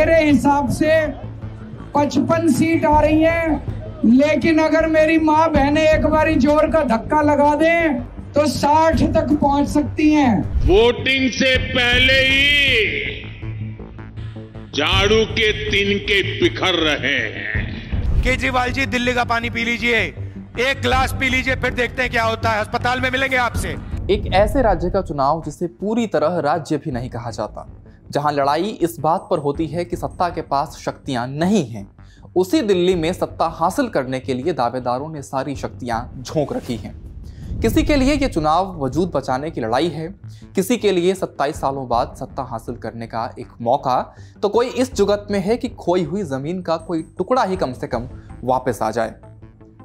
मेरे हिसाब से 55 सीट आ रही हैं, लेकिन अगर मेरी माँ बहनें एक बारी जोर का धक्का लगा दें तो 60 तक पहुंच सकती हैं। वोटिंग से पहले ही झाड़ू के तिनके बिखर रहे हैं। केजरीवाल जी, दिल्ली का पानी पी लीजिए, एक गिलास पी लीजिए, फिर देखते हैं क्या होता है। अस्पताल में मिलेंगे आपसे। एक ऐसे राज्य का चुनाव जिसे पूरी तरह राज्य भी नहीं कहा जाता, जहां लड़ाई इस बात पर होती है कि सत्ता के पास शक्तियां नहीं हैं, उसी दिल्ली में सत्ता हासिल करने के लिए दावेदारों ने सारी शक्तियां झोंक रखी हैं। किसी के लिए ये चुनाव वजूद बचाने की लड़ाई है, किसी के लिए 27 सालों बाद सत्ता हासिल करने का एक मौका, तो कोई इस जुगत में है कि खोई हुई जमीन का कोई टुकड़ा ही कम से कम वापस आ जाए।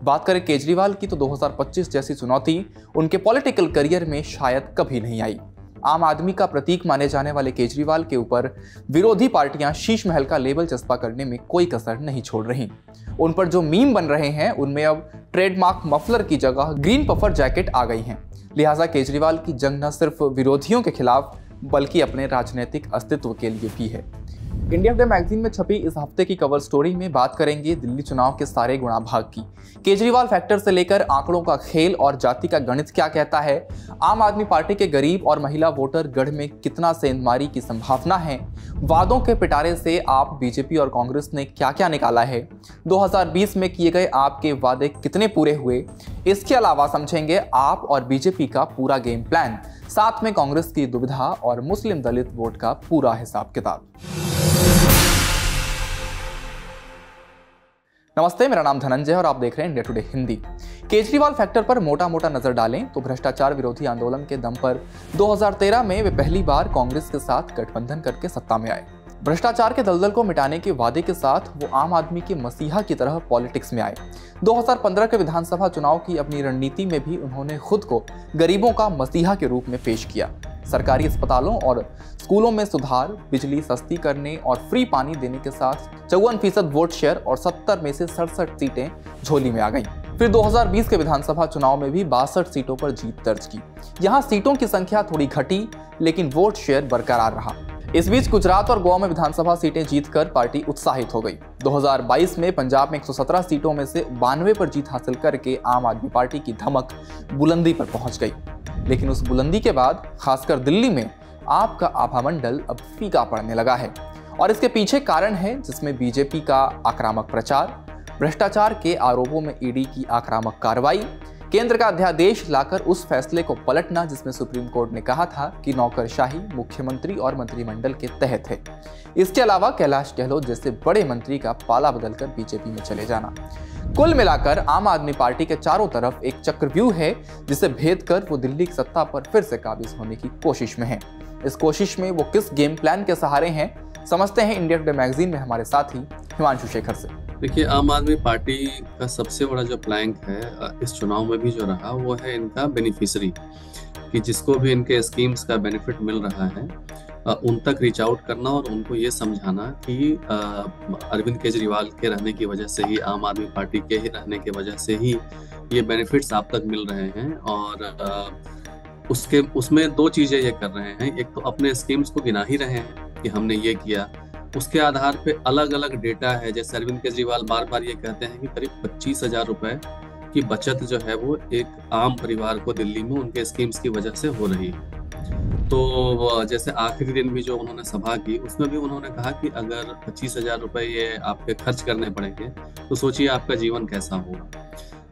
बात करें केजरीवाल की तो 2025 जैसी चुनौती उनके पॉलिटिकल करियर में शायद कभी नहीं आई। आम आदमी का प्रतीक माने जाने वाले केजरीवाल के ऊपर विरोधी पार्टियां शीश महल का लेबल चस्पा करने में कोई कसर नहीं छोड़ रही। उन पर जो मीम बन रहे हैं उनमें अब ट्रेडमार्क मफलर की जगह ग्रीन पफर जैकेट आ गई हैं। लिहाजा केजरीवाल की जंग न सिर्फ विरोधियों के खिलाफ बल्कि अपने राजनीतिक अस्तित्व के लिए भी है। इंडिया टुडे मैगजीन में छपी इस हफ्ते की कवर स्टोरी में बात करेंगे दिल्ली चुनाव के सारे गुणा भाग की। केजरीवाल फैक्टर से लेकर आंकड़ों का खेल और जाति का गणित क्या कहता है, आम आदमी पार्टी के गरीब और महिला वोटर गढ़ में कितना सेंधमारी की संभावना है, वादों के पिटारे से आप बीजेपी और कांग्रेस ने क्या क्या निकाला है, 2020 में किए गए आपके वादे कितने पूरे हुए, इसके अलावा समझेंगे आप और बीजेपी का पूरा गेम प्लान, साथ में कांग्रेस की दुविधा और मुस्लिम दलित वोट का पूरा हिसाब किताब। नमस्ते, मेरा नाम धनंजय और आप देख रहे हैं India today Hindi. Kejriwal factor पर मोटा मोटा नजर डालें तो भ्रष्टाचार विरोधी आंदोलन के दम पर 2013 में वे पहली बार कांग्रेस के साथ गठबंधन करके सत्ता में आए। भ्रष्टाचार के दलदल को मिटाने के वादे के साथ वो आम आदमी के मसीहा की तरह पॉलिटिक्स में आए। 2015 के विधानसभा चुनाव की अपनी रणनीति में भी उन्होंने खुद को गरीबों का मसीहा के रूप में पेश किया। सरकारी अस्पतालों और स्कूलों में सुधार, बिजली सस्ती करने और फ्री पानी देने के साथ 54% वोट शेयर और 70 में से 67 सीटें झोली में आ गईं। फिर 2020 के विधानसभा चुनाव में भी 62 सीटों पर जीत दर्ज की। यहाँ सीटों की संख्या थोड़ी घटी, लेकिन वोट शेयर बरकरार रहा। इस बीच गुजरात और गोवा में विधानसभा सीटें जीतकर पार्टी उत्साहित हो गई। 2022 में पंजाब में 117 सीटों में से 92 पर जीत हासिल करके आम आदमी पार्टी की धमक बुलंदी पर पहुंच गई। लेकिन उस बुलंदी के बाद खासकर दिल्ली में आपका आभामंडल अब फीका पड़ने लगा है और इसके पीछे कारण है जिसमें बीजेपी का आक्रामक प्रचार, भ्रष्टाचार के आरोपों में ईडी की आक्रामक कार्रवाई, केंद्र का अध्यादेश लाकर उस फैसले को पलटना जिसमें सुप्रीम कोर्ट ने कहा था कि नौकरशाही मुख्यमंत्री और मंत्रिमंडल के तहत है। इसके अलावा कैलाश गहलोत जैसे बड़े मंत्री का पाला बदलकर बीजेपी में चले जाना। कुल मिलाकर आम आदमी पार्टी के चारों तरफ एक चक्रव्यूह है जिसे भेद कर वो दिल्ली की सत्ता पर फिर से काबिज होने की कोशिश में है। इस कोशिश में वो किस गेम प्लान के सहारे हैं, समझते हैं इंडिया टुडे मैगजीन में हमारे साथी हिमांशु शेखर से। देखिए, आम आदमी पार्टी का सबसे बड़ा जो प्लैंक है इस चुनाव में भी जो रहा वो है इनका बेनिफिशियरी, कि जिसको भी इनके स्कीम्स का बेनिफिट मिल रहा है उन तक रीच आउट करना और उनको ये समझाना कि अरविंद केजरीवाल के रहने की वजह से ही, आम आदमी पार्टी के ही रहने की वजह से ही ये बेनिफिट्स आप तक मिल रहे हैं। और उसमें दो चीज़ें ये कर रहे हैं, एक तो अपने स्कीम्स को गिना ही रहे हैं कि हमने ये किया, उसके आधार पे अलग अलग डेटा है। जैसे अरविंद केजरीवाल बार बार ये कहते हैं कि करीब 25,000 रुपए की बचत जो है वो एक आम परिवार को दिल्ली में उनके स्कीम्स की वजह से हो रही है। तो जैसे आखिरी दिन भी जो उन्होंने सभा की उसमें भी उन्होंने कहा कि अगर 25,000 रुपए ये आपके खर्च करने पड़ेंगे तो सोचिए आपका जीवन कैसा होगा।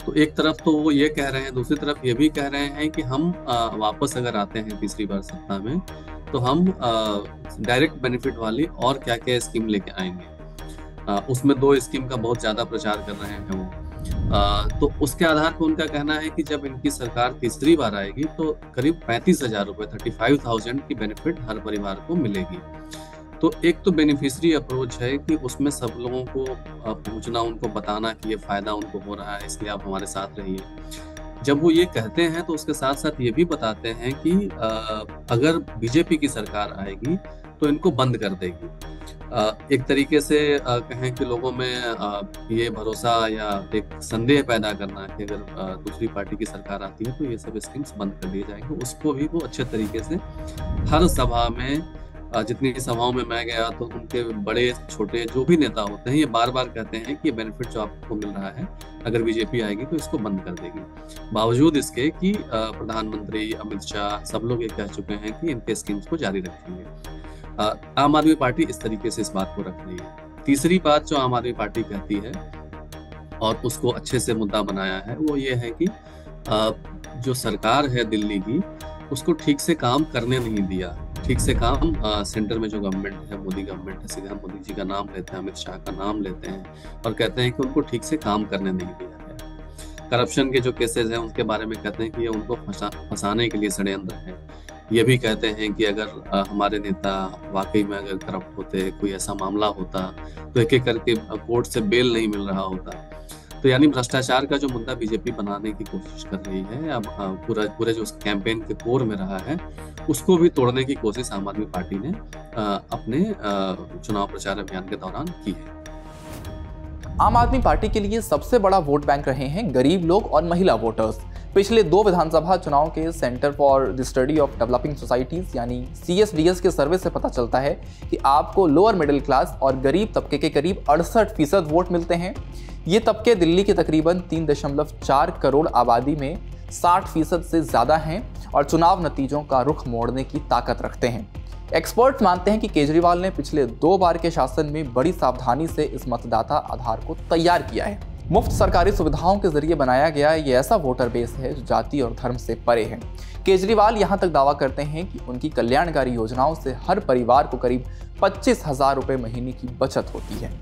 तो एक तरफ तो वो ये कह रहे हैं, दूसरी तरफ ये भी कह रहे हैं कि हम वापस अगर आते हैं तीसरी बार सत्ता में तो हम डायरेक्ट बेनिफिट वाली और क्या क्या स्कीम लेके आएंगे। उसमें 2 स्कीम का बहुत ज़्यादा प्रचार कर रहे हैं वो। तो उसके आधार पर उनका कहना है कि जब इनकी सरकार तीसरी बार आएगी तो करीब 35,000 रुपये 35,000 की बेनिफिट हर परिवार को मिलेगी। तो एक तो बेनिफिशियरी अप्रोच है कि उसमें सब लोगों को पहुंचना, उनको बताना कि ये फायदा उनको हो रहा है, इसलिए आप हमारे साथ रहिए। जब वो ये कहते हैं तो उसके साथ साथ ये भी बताते हैं कि अगर बीजेपी की सरकार आएगी तो इनको बंद कर देगी। एक तरीके से कहें कि लोगों में ये भरोसा या एक संदेह पैदा करना कि अगर दूसरी पार्टी की सरकार आती है तो ये सब स्कीम्स बंद कर दिए जाएंगे। उसको भी वो अच्छे तरीके से हर सभा में जितनी सभाओं में मैं गया तो उनके बड़े छोटे जो भी नेता होते हैं ये बार बार कहते हैं कि ये बेनिफिट जो आपको मिल रहा है अगर बीजेपी आएगी तो इसको बंद कर देगी। बावजूद इसके कि प्रधानमंत्री अमित शाह सब लोग ये कह चुके हैं कि इनके स्कीम्स को जारी रखेंगे। आम आदमी पार्टी इस तरीके से इस बात को रख रही है। तीसरी बात जो आम आदमी पार्टी कहती है और उसको अच्छे से मुद्दा बनाया है वो ये है कि जो सरकार है दिल्ली की उसको ठीक से काम करने नहीं दिया। ठीक से काम सेंटर में जो गवर्नमेंट है, मोदी गवर्नमेंट है, सीधा मोदी जी का नाम लेते हैं, अमित शाह का नाम लेते हैं और कहते हैं कि उनको ठीक से काम करने नहीं दिया है। करप्शन के जो केसेस हैं उनके बारे में कहते हैं कि ये उनको फंसाने के लिए षड्यंत्र है। ये भी कहते हैं कि अगर हमारे नेता वाकई में अगर करप्ट होते, कोई ऐसा मामला होता तो एक एक करके कोर्ट से बेल नहीं मिल रहा होता। तो यानी भ्रष्टाचार का जो मुद्दा बीजेपी बनाने की कोशिश कर रही है, अब पूरे जो कैंपेन के कोर में रहा है उसको भी तोड़ने की कोशिश आम आदमी पार्टी ने अपने चुनाव प्रचार अभियान के दौरान की है। आम आदमी पार्टी के लिए सबसे बड़ा वोट बैंक रहे हैं गरीब लोग और महिला वोटर्स। पिछले 2 विधानसभा चुनाव के centre for the study of developing societies यानी CSDS के सर्वे से पता चलता है कि आपको लोअर मिडिल क्लास और गरीब तबके के करीब 68% वोट मिलते हैं। ये तबके दिल्ली के तकरीबन 3.4 करोड़ आबादी में 60% से ज़्यादा हैं और चुनाव नतीजों का रुख मोड़ने की ताकत रखते हैं। एक्सपर्ट मानते हैं कि केजरीवाल ने पिछले 2 बार के शासन में बड़ी सावधानी से इस मतदाता आधार को तैयार किया है। मुफ्त सरकारी सुविधाओं के जरिए बनाया गया ये ऐसा वोटर बेस है जो जाति और धर्म से परे है। केजरीवाल यहाँ तक दावा करते हैं कि उनकी कल्याणकारी योजनाओं से हर परिवार को करीब 25,000 रुपये महीने की बचत होती है।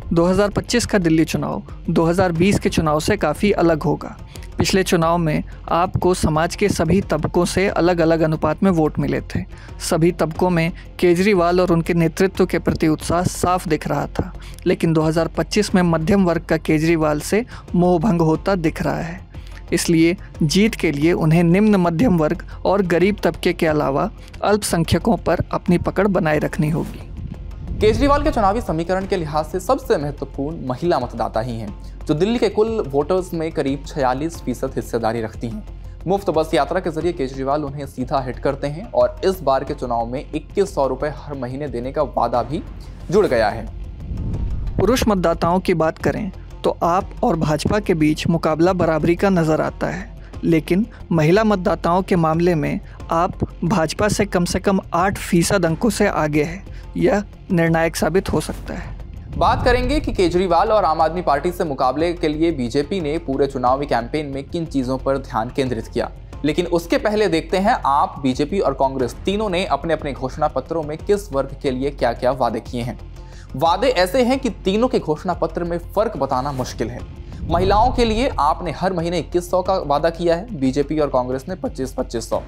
2025 का दिल्ली चुनाव 2020 के चुनाव से काफ़ी अलग होगा। पिछले चुनाव में आपको समाज के सभी तबकों से अलग अलग अनुपात में वोट मिले थे। सभी तबकों में केजरीवाल और उनके नेतृत्व के प्रति उत्साह साफ दिख रहा था, लेकिन 2025 में मध्यम वर्ग का केजरीवाल से मोहभंग होता दिख रहा है। इसलिए जीत के लिए उन्हें निम्न मध्यम वर्ग और गरीब तबके के अलावा अल्पसंख्यकों पर अपनी पकड़ बनाए रखनी होगी। केजरीवाल के चुनावी समीकरण के लिहाज से सबसे महत्वपूर्ण महिला मतदाता ही हैं, जो दिल्ली के कुल वोटर्स में करीब 46% हिस्सेदारी रखती हैं। मुफ्त बस यात्रा के जरिए केजरीवाल उन्हें सीधा हिट करते हैं और इस बार के चुनाव में 2100 रुपये हर महीने देने का वादा भी जुड़ गया है। पुरुष मतदाताओं की बात करें तो आप और भाजपा के बीच मुकाबला बराबरी का नजर आता है, लेकिन महिला मतदाताओं के मामले में आप भाजपा से कम 8% अंकों से आगे है। यह निर्णायक साबित हो सकता है। बात करेंगे कि केजरीवाल और आम आदमी पार्टी से मुकाबले के लिए बीजेपी ने पूरे चुनावी कैंपेन में किन चीजों पर ध्यान केंद्रित किया, लेकिन उसके पहले देखते हैं आप, बीजेपी और कांग्रेस तीनों ने अपने अपने घोषणा पत्रों में किस वर्ग के लिए क्या क्या वादे किए हैं। वादे ऐसे हैं कि तीनों के घोषणा पत्र में फर्क बताना मुश्किल है। महिलाओं के लिए आपने हर महीने 2100 का वादा किया है, बीजेपी और कांग्रेस ने 2500।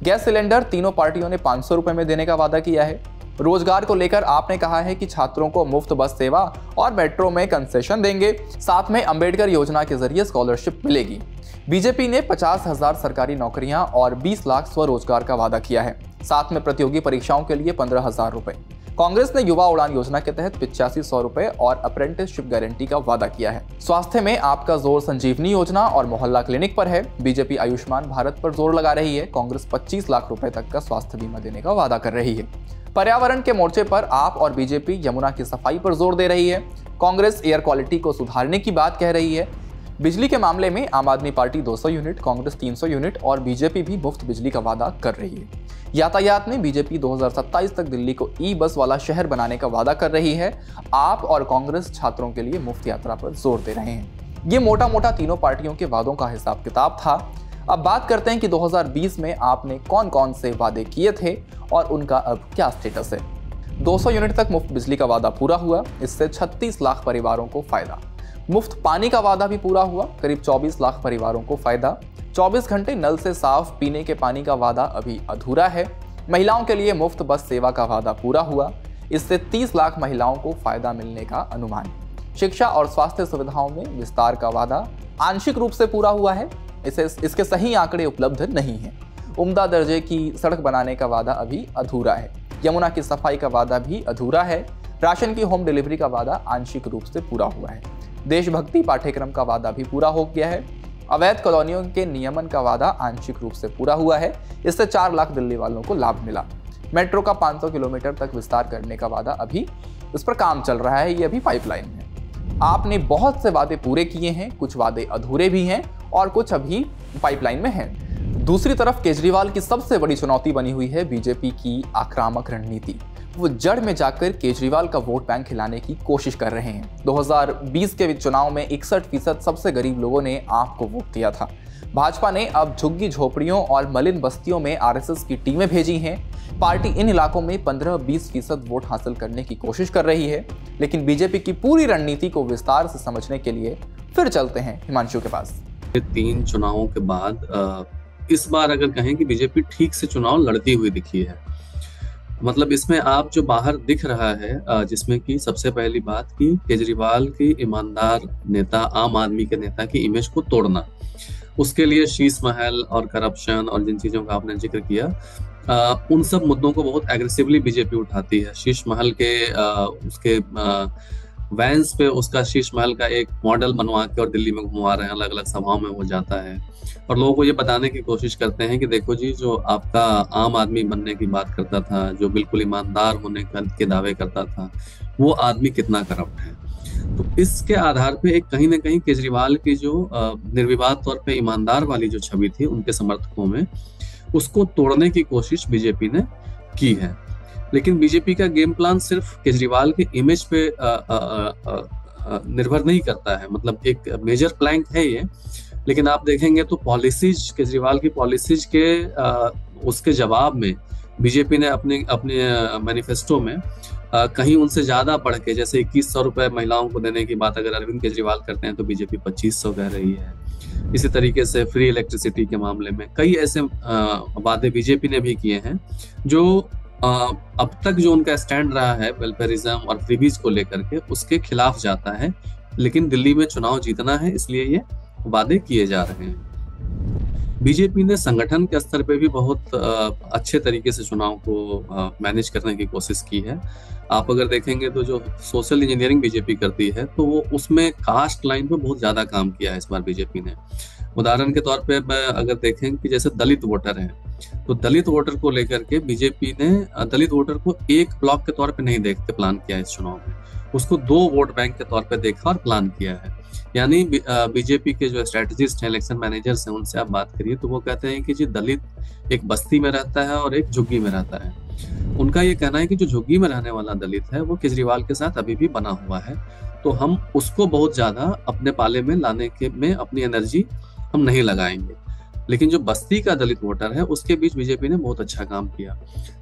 गैस सिलेंडर तीनों पार्टियों ने 500 रुपए में देने का वादा किया है। रोजगार को लेकर आपने कहा है कि छात्रों को मुफ्त बस सेवा और मेट्रो में कंसेशन देंगे, साथ में अंबेडकर योजना के जरिए स्कॉलरशिप मिलेगी। बीजेपी ने 50,000 सरकारी नौकरियां और 20 लाख स्वरोजगार का वादा किया है, साथ में प्रतियोगी परीक्षाओं के लिए 15,000 रुपए। कांग्रेस ने युवा उड़ान योजना के तहत 8500 रुपए और अप्रेंटिसशिप गारंटी का वादा किया है। स्वास्थ्य में आपका जोर संजीवनी योजना और मोहल्ला क्लिनिक पर है। बीजेपी आयुष्मान भारत पर जोर लगा रही है। कांग्रेस 25 लाख रुपए तक का स्वास्थ्य बीमा देने का वादा कर रही है। पर्यावरण के मोर्चे पर आप और बीजेपी यमुना की सफाई पर जोर दे रही है। कांग्रेस एयर क्वालिटी को सुधारने की बात कह रही है। बिजली के मामले में आम आदमी पार्टी 200 यूनिट, कांग्रेस 300 यूनिट और बीजेपी भी मुफ्त बिजली का वादा कर रही है। यातायात में बीजेपी 2027 तक दिल्ली को ई-बस वाला शहर बनाने का वादा कर रही है। आप और कांग्रेस छात्रों के लिए मुफ्त यात्रा पर जोर दे रहे हैं। ये मोटा मोटा तीनों पार्टियों के वादों का हिसाब किताब था। अब बात करते हैं कि 2020 में आपने कौन कौन से वादे किए थे और उनका अब क्या स्टेटस है। 200 यूनिट तक मुफ्त बिजली का वादा पूरा हुआ, इससे 36 लाख परिवारों को फायदा। मुफ्त पानी का वादा भी पूरा हुआ, करीब 24 लाख परिवारों को फायदा। 24 घंटे नल से साफ पीने के पानी का वादा अभी अधूरा है। महिलाओं के लिए मुफ्त बस सेवा का वादा पूरा हुआ, इससे 30 लाख महिलाओं को फायदा मिलने का अनुमान। शिक्षा और स्वास्थ्य सुविधाओं में विस्तार का वादा आंशिक रूप से पूरा हुआ है, इसके सही आंकड़े उपलब्ध नहीं हैं। उम्दा दर्जे की सड़क बनाने का वादा अभी अधूरा है। यमुना की सफाई का वादा भी अधूरा है। राशन की होम डिलीवरी का वादा आंशिक रूप से पूरा हुआ है। देशभक्ति पाठ्यक्रम का वादा भी पूरा हो गया है। अवैध कॉलोनियों के नियमन का वादा आंशिक रूप से पूरा हुआ है, इससे 4 लाख दिल्ली वालों को लाभ मिला। मेट्रो का 500 किलोमीटर तक विस्तार करने का वादा अभी इस पर काम चल रहा है, ये अभी पाइपलाइन में। आपने बहुत से वादे पूरे किए हैं, कुछ वादे अधूरे भी हैं और कुछ अभी पाइपलाइन में हैं। दूसरी तरफ केजरीवाल की सबसे बड़ी चुनौती बनी हुई है बीजेपी की आक्रामक रणनीति। वो जड़ में जाकर केजरीवाल का वोट बैंक हिलाने की कोशिश कर रहे हैं। 2020 के चुनाव में 61% सबसे गरीब लोगों ने आप को वोट दिया था। भाजपा ने अब झुग्गी झोपड़ियों और मलिन बस्तियों में आरएसएस की टीमें भेजी हैं। पार्टी इन इलाकों में 15-20% वोट हासिल करने की कोशिश कर रही है। लेकिन बीजेपी की पूरी रणनीति को विस्तार से समझने के लिए फिर चलते हैं हिमांशु के पास। 3 चुनावों के बाद इस बार अगर कहें कि बीजेपी ठीक से चुनाव लड़ती हुई दिखी है। मतलब इसमें आप जो बाहर दिख रहा है, जिसमें कि सबसे पहली बात कि केजरीवाल की ईमानदार नेता, आम आदमी के नेता की इमेज को तोड़ना, उसके लिए शीश महल और करप्शन और जिन चीजों का आपने जिक्र किया, उन सब मुद्दों को बहुत एग्रेसिवली बीजेपी उठाती है। शीश महल के उसके वैन्स पे उसका शीश महल का एक मॉडल बनवा के और दिल्ली में घुमा रहे हैं, अलग अलग सभाओं में वो जाता है और लोगों को ये बताने की कोशिश करते हैं कि देखो जी, जो आपका आम आदमी बनने की बात करता था, जो बिल्कुल ईमानदार होने के दावे करता था, वो आदमी कितना करप्ट है। तो इसके आधार पे एक कहीं ना कहीं केजरीवाल की जो निर्विवाद तौर पे ईमानदार वाली जो छवि थी उनके समर्थकों में, उसको तोड़ने की कोशिश बीजेपी ने की है। लेकिन बीजेपी का गेम प्लान सिर्फ केजरीवाल के इमेज पे निर्भर नहीं करता है। मतलब एक मेजर प्लैंक है ये, लेकिन आप देखेंगे तो पॉलिसीज, केजरीवाल की पॉलिसीज के उसके जवाब में बीजेपी ने अपने मैनिफेस्टो में कहीं उनसे ज्यादा बढ़ के, जैसे 2100 रुपए महिलाओं को देने की बात अगर अरविंद केजरीवाल करते हैं तो बीजेपी 2500 कह रही है। इसी तरीके से फ्री इलेक्ट्रिसिटी के मामले में कई ऐसे वादे बीजेपी ने भी किए हैं जो अब तक जो उनका स्टैंड रहा है वेलफेयरिज्म और फ्रीबीज को लेकर के, उसके खिलाफ जाता है। लेकिन दिल्ली में चुनाव जीतना है, इसलिए ये वादे किए जा रहे हैं। बीजेपी ने संगठन के स्तर पे भी बहुत अच्छे तरीके से चुनाव को मैनेज करने की कोशिश की है। आप अगर देखेंगे तो जो सोशल इंजीनियरिंग बीजेपी करती है तो वो उसमें कास्ट लाइन पे बहुत ज्यादा काम किया है इस बार बीजेपी ने। उदाहरण के तौर पे अगर देखें कि जैसे दलित वोटर हैं, तो दलित वोटर को लेकर के बीजेपी ने दलित वोटर को एक ब्लॉक के तौर पे नहीं देख के प्लान किया इस चुनाव में, उसको 2 वोट बैंक के तौर पे देखा और प्लान किया है। यानी बीजेपी के जो स्ट्रेटजिस्ट हैं, इलेक्शन मैनेजर्स हैं, उनसे आप बात करिए तो वो कहते हैं कि जी दलित एक बस्ती में रहता है और एक झुग्गी में रहता है। उनका ये कहना है कि जो झुग्गी में रहने वाला दलित है वो केजरीवाल के साथ अभी भी बना हुआ है, तो हम उसको बहुत ज्यादा अपने पाले में लाने के में अपनी एनर्जी हम नहीं लगाएंगे। लेकिन जो बस्ती का दलित वोटर है उसके बीच बीजेपी ने बहुत अच्छा काम किया,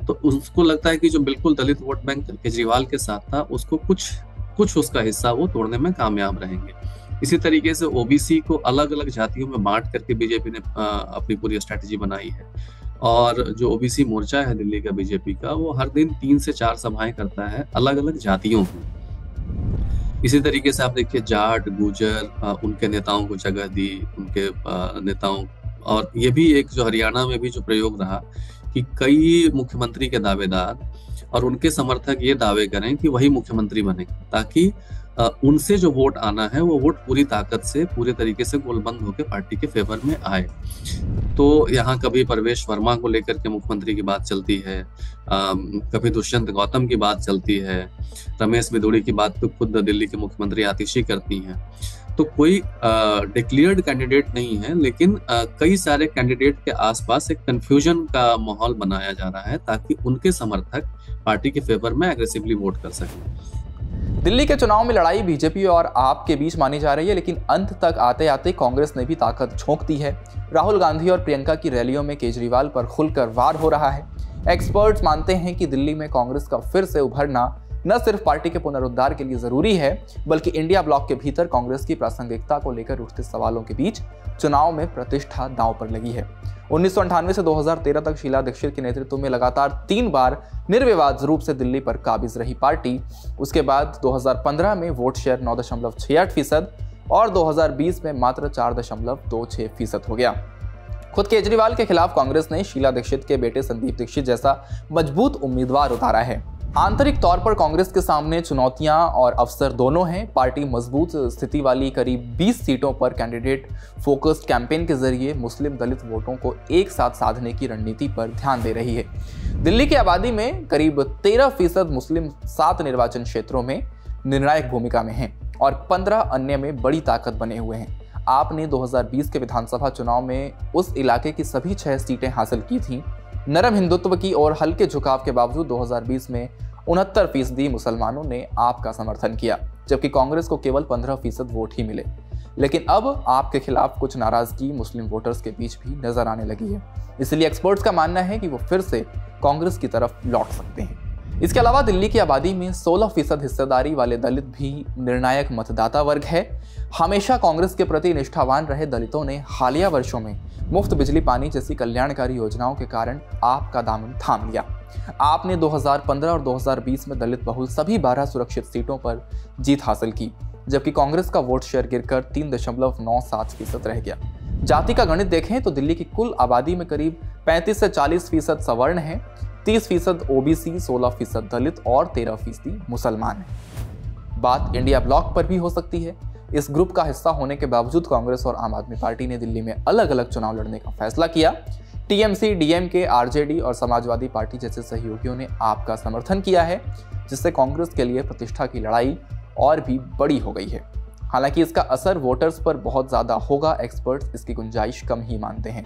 तो उसको लगता है कि जो बिल्कुल दलित वोट बैंक केजरीवाल के साथ था, उसको कुछ उसका हिस्सा वो तोड़ने में कामयाब रहेंगे। इसी तरीके से ओबीसी को अलग अलग जातियों में बांट करके बीजेपी ने अपनी पूरी स्ट्रैटेजी बनाई है। और जो ओबीसी मोर्चा है दिल्ली का बीजेपी का, वो हर दिन 3 से 4 सभाएं करता है अलग अलग जातियों की। इसी तरीके से आप देखिए जाट, गुजर, उनके नेताओं को जगह दी, उनके नेताओं। और ये भी एक जो हरियाणा में भी जो प्रयोग रहा कि कई मुख्यमंत्री के दावेदार और उनके समर्थक ये दावे करें कि वही मुख्यमंत्री बने, ताकि उनसे जो वोट आना है वो वोट पूरी ताकत से, पूरे तरीके से गोलबंद होकर पार्टी के फेवर में आए। तो यहाँ कभी परवेश वर्मा को लेकर के मुख्यमंत्री की बात चलती है, कभी दुष्यंत गौतम की बात चलती है, रमेश बिदुड़ी की बात तो खुद दिल्ली के मुख्यमंत्री आतिशी करती हैं। तो कोई डिक्लेयर्ड कैंडिडेट नहीं है, लेकिन कई सारे कैंडिडेट के आसपास एक कंफ्यूजन का माहौल बनाया जा रहा है ताकि उनके समर्थक पार्टी के फेवर में एग्रेसिवली वोट कर सकें। दिल्ली के चुनाव में लड़ाई बीजेपी और आप के बीच मानी जा रही है, लेकिन अंत तक आते आते कांग्रेस ने भी ताकत झोंक दी है। राहुल गांधी और प्रियंका की रैलियों में केजरीवाल पर खुलकर वार हो रहा है। एक्सपर्ट्स मानते हैं कि दिल्ली में कांग्रेस का फिर से उभरना न सिर्फ पार्टी के पुनरुद्धार के लिए जरूरी है, बल्कि इंडिया ब्लॉक के भीतर कांग्रेस की प्रासंगिकता को लेकर उठते सवालों के बीच चुनाव में प्रतिष्ठा दांव पर लगी है। 1998 से 2013 तक शीला दीक्षित के नेतृत्व में लगातार 3 बार निर्विवाद रूप से दिल्ली पर काबिज रही पार्टी। उसके बाद 2015 में वोट शेयर 9.68% और 2020 में मात्र 4.26% हो गया। खुद केजरीवाल के खिलाफ कांग्रेस ने शीला दीक्षित के बेटे संदीप दीक्षित जैसा मजबूत उम्मीदवार उतारा है। आंतरिक तौर पर कांग्रेस के सामने चुनौतियां और अवसर दोनों हैं। पार्टी मजबूत स्थिति वाली करीब 20 सीटों पर कैंडिडेट फोकस्ड कैंपेन के जरिए मुस्लिम दलित वोटों को एक साथ साधने की रणनीति पर ध्यान दे रही है। दिल्ली की आबादी में करीब 13% मुस्लिम 7 निर्वाचन क्षेत्रों में निर्णायक भूमिका में हैं और 15 अन्य में बड़ी ताकत बने हुए हैं। आपने 2020 के विधानसभा चुनाव में उस इलाके की सभी 6 सीटें हासिल की थीं। नरम हिंदुत्व की और हल्के झुकाव के बावजूद 2020 में 69% मुसलमानों ने आपका समर्थन किया, जबकि कांग्रेस को केवल 15% वोट ही मिले। लेकिन अब आपके खिलाफ कुछ नाराजगी मुस्लिम वोटर्स के बीच भी नजर आने लगी है। इसलिए एक्सपर्ट्स का मानना है कि वो फिर से कांग्रेस की तरफ लौट सकते हैं। इसके अलावा दिल्ली की आबादी में 16% हिस्सेदारी वाले दलित भी निर्णायक मतदाता वर्ग है। हमेशा कांग्रेस के प्रति निष्ठावान रहे दलितों ने हालिया वर्षों में मुफ्त बिजली पानी जैसी कल्याणकारी योजनाओं के कारण आपका दामन थाम लिया। आपने 2015 और 2020 में दलित बहुल सभी 12 सुरक्षित सीटों पर जीत हासिल की, जबकि कांग्रेस का वोट शेयर गिरकर 3.97% रह गया। जाति का गणित देखें तो दिल्ली की कुल आबादी में करीब 35 से 40% सवर्ण है, 30% ओबीसी, 16% दलित और 13% मुसलमान है। बात इंडिया ब्लॉक पर भी हो सकती है। इस ग्रुप का हिस्सा होने के बावजूद कांग्रेस और आम आदमी पार्टी ने दिल्ली में अलग अलग चुनाव लड़ने का फैसला किया। टीएमसी, डीएमके, आरजेडी और समाजवादी पार्टी जैसे सहयोगियों ने आपका समर्थन किया है, जिससे कांग्रेस के लिए प्रतिष्ठा की लड़ाई और भी बड़ी हो गई है। हालांकि इसका असर वोटर्स पर बहुत ज्यादा होगा, एक्सपर्ट्स इसकी गुंजाइश कम ही मानते हैं।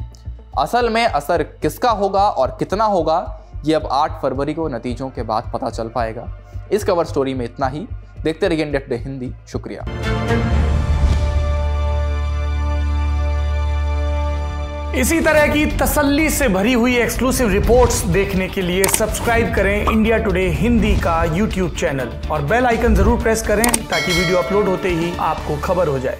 असल में असर किसका होगा और कितना होगा, ये अब 8 फरवरी को नतीजों के बाद पता चल पाएगा। इस कवर स्टोरी में इतना ही। देखते रहिए इंडिया टुडे हिंदी। शुक्रिया। इसी तरह की तसल्ली से भरी हुई एक्सक्लूसिव रिपोर्ट्स देखने के लिए सब्सक्राइब करें इंडिया टुडे हिंदी का यूट्यूब चैनल और बेल आइकन जरूर प्रेस करें ताकि वीडियो अपलोड होते ही आपको खबर हो जाए।